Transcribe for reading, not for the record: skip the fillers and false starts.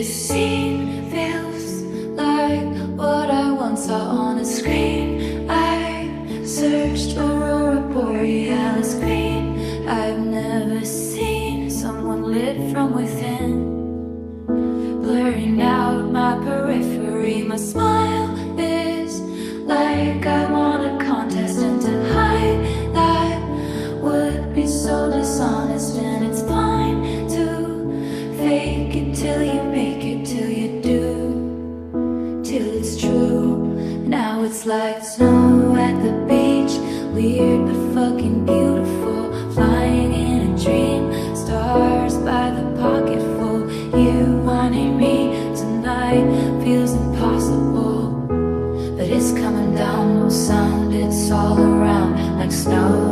scene feels like what I once saw on a screen. I searched Aurora Borealis green. I've never seen someone lit from within, blurring out my periphery. My smile is like I won a contest, and to hide that would be so dishonest. And it's fine to fake it till you make it, till you do, till it's true. Now it's like snow at the beach, weird but fucking beautiful, flying in a dream, stars by the pocketful. You wanting me tonight feels impossible, but it's coming down, no sound, it's all around like snow